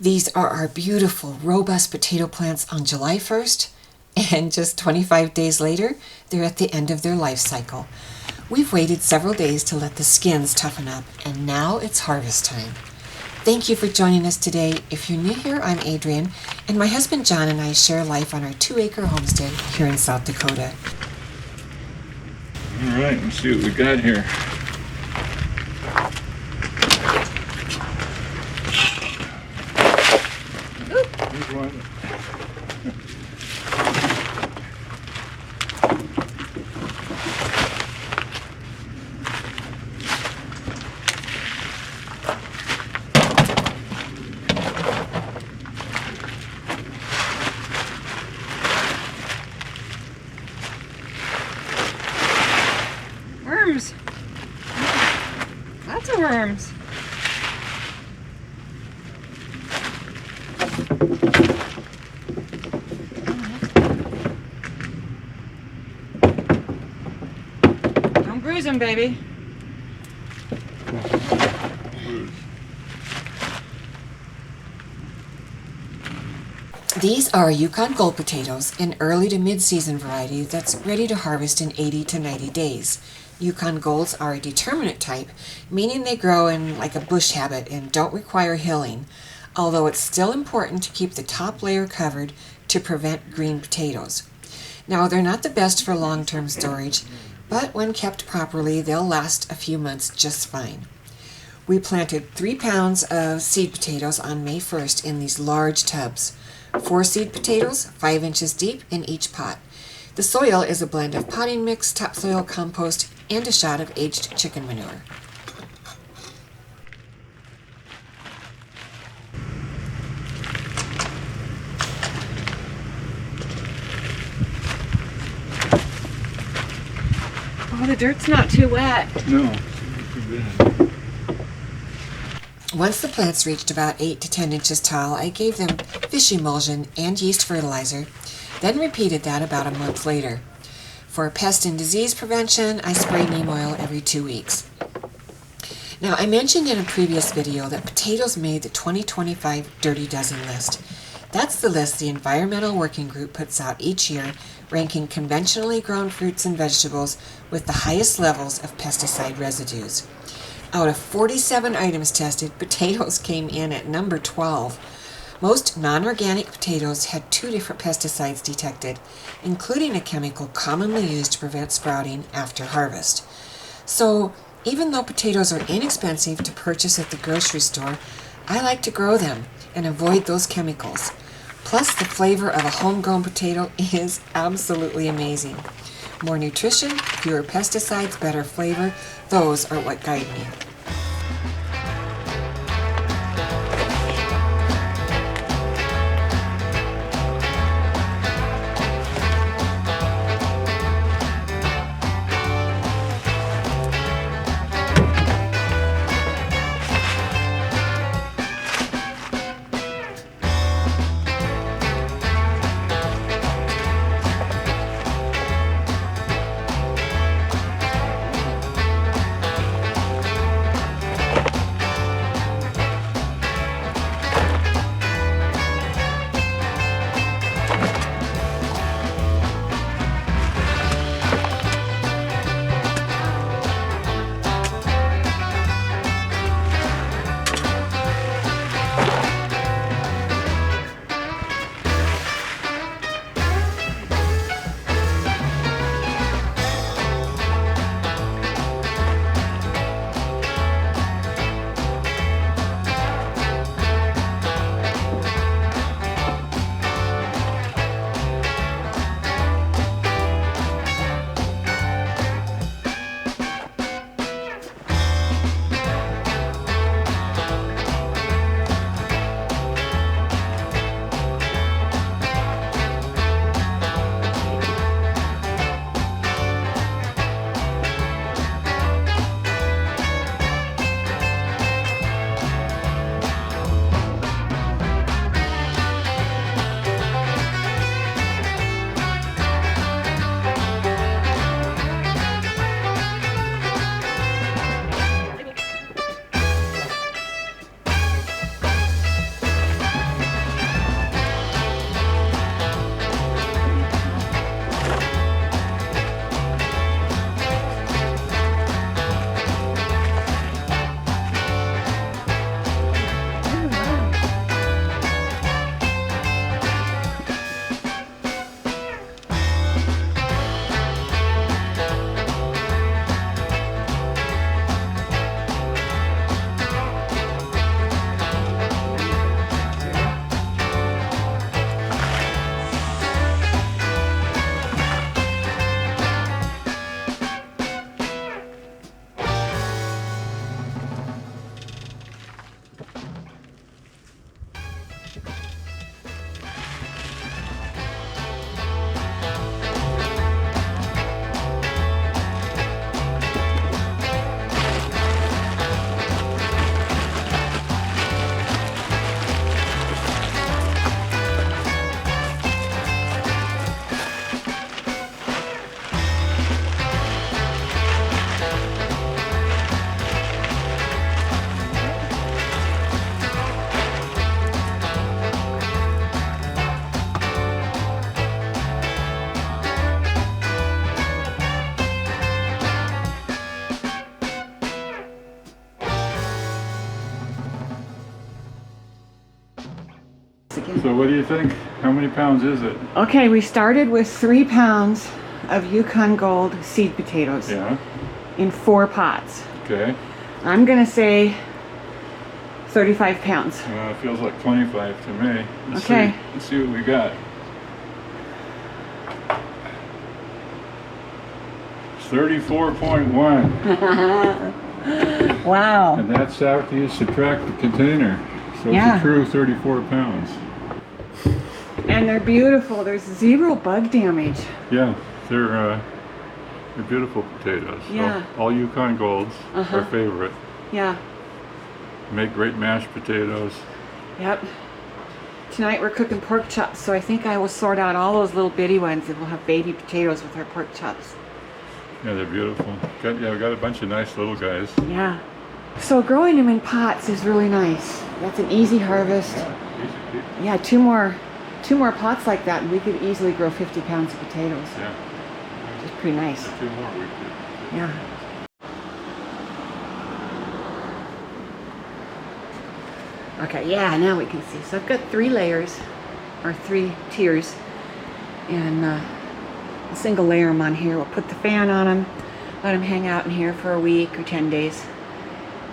These are our beautiful, robust potato plants on July 1st, and just 25 days later, they're at the end of their life cycle. We've waited several days to let the skins toughen up, and now it's harvest time. Thank you for joining us today. If you're new here, I'm Adrienne, and my husband John and I share life on our 2-acre homestead here in South Dakota. All right, let's see what we got here. Here's one. Worms. Lots of worms. Don't bruise them, baby. These are Yukon Gold potatoes, an early to mid-season variety that's ready to harvest in 80 to 90 days. Yukon Golds are a determinate type, meaning they grow in like a bush habit and don't require hilling, although it's still important to keep the top layer covered to prevent green potatoes. Now, they're not the best for long-term storage, but when kept properly, they'll last a few months just fine. We planted 3 pounds of seed potatoes on May 1st in these large tubs. 4 seed potatoes, 5 inches deep in each pot. The soil is a blend of potting mix, topsoil, compost, and a shot of aged chicken manure. Oh, the dirt's not too wet. No, too bad. Once the plants reached about 8 to 10 inches tall, I gave them fish emulsion and yeast fertilizer, then repeated that about a month later. For pest and disease prevention, I spray neem oil every 2 weeks. Now, I mentioned in a previous video that potatoes made the 2025 Dirty Dozen list. That's the list the Environmental Working Group puts out each year, ranking conventionally grown fruits and vegetables with the highest levels of pesticide residues. Out of 47 items tested, potatoes came in at number 12. Most non-organic potatoes had 2 different pesticides detected, including a chemical commonly used to prevent sprouting after harvest. So, even though potatoes are inexpensive to purchase at the grocery store, I like to grow them and avoid those chemicals. Plus, the flavor of a homegrown potato is absolutely amazing. More nutrition, fewer pesticides, better flavor, those are what guide me. you. So what do you think? How many pounds is it? Okay, we started with 3 pounds of Yukon Gold seed potatoes Yeah. in 4 pots. Okay. I'm gonna say 35 pounds. It feels like 25 to me. Okay. Let's see what we got. It's 34.1. Wow. And that's after you subtract the container. So Yeah. it's a true 34 pounds. And they're beautiful. There's 0 bug damage. Yeah, they're beautiful potatoes. Yeah. So all Yukon Golds, our favorite. Yeah. Make great mashed potatoes. Yep. Tonight we're cooking pork chops, so I think I will sort out all those little bitty ones and we'll have baby potatoes with our pork chops. Yeah, they're beautiful. We got a bunch of nice little guys. Yeah. So growing them in pots is really nice. That's an easy harvest. Yeah, two more pots like that and we could easily grow 50 pounds of potatoes. Yeah. Which is pretty nice. 2 more we could. Yeah. Okay, yeah, now we can see. So I've got 3 layers, or 3 tiers, and a single layer them on here. We'll put the fan on them, let them hang out in here for a week or 10 days,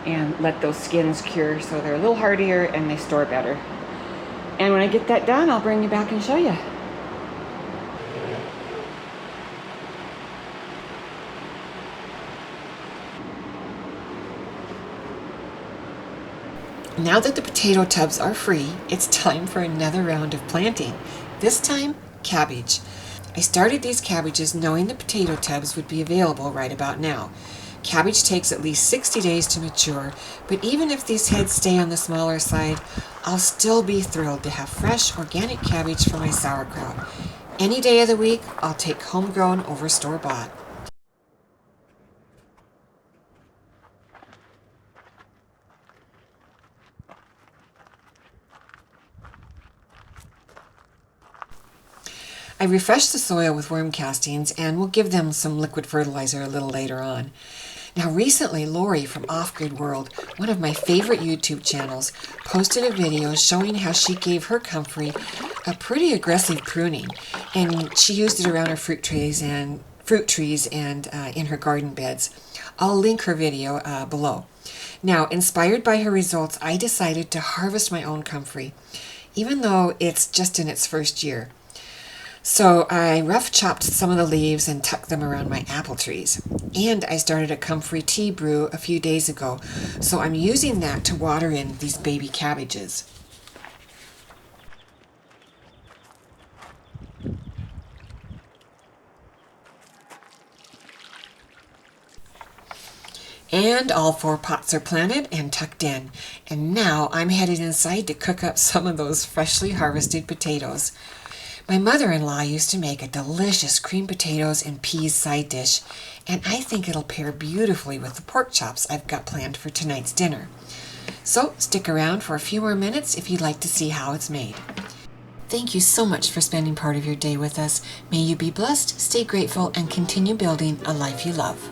and let those skins cure so they're a little hardier and they store better. And when I get that done, I'll bring you back and show you. Now that the potato tubs are free, it's time for another round of planting. This time, cabbage. I started these cabbages knowing the potato tubs would be available right about now. Cabbage takes at least 60 days to mature, but even if these heads stay on the smaller side, I'll still be thrilled to have fresh, organic cabbage for my sauerkraut. Any day of the week, I'll take homegrown over store-bought. I refreshed the soil with worm castings and will give them some liquid fertilizer a little later on. Now recently, Lori from Off Grid World, one of my favorite YouTube channels, posted a video showing how she gave her comfrey a pretty aggressive pruning, and she used it around her fruit trees and in her garden beds. I'll link her video below. Now, inspired by her results, I decided to harvest my own comfrey, even though it's just in its first year. So I rough chopped some of the leaves and tucked them around my apple trees. And I started a comfrey tea brew a few days ago, so I'm using that to water in these baby cabbages. And all 4 pots are planted and tucked in. And now I'm headed inside to cook up some of those freshly harvested potatoes. My mother-in-law used to make a delicious creamed potatoes and peas side dish, and I think it'll pair beautifully with the pork chops I've got planned for tonight's dinner. So stick around for a few more minutes if you'd like to see how it's made. Thank you so much for spending part of your day with us. May you be blessed, stay grateful, and continue building a life you love.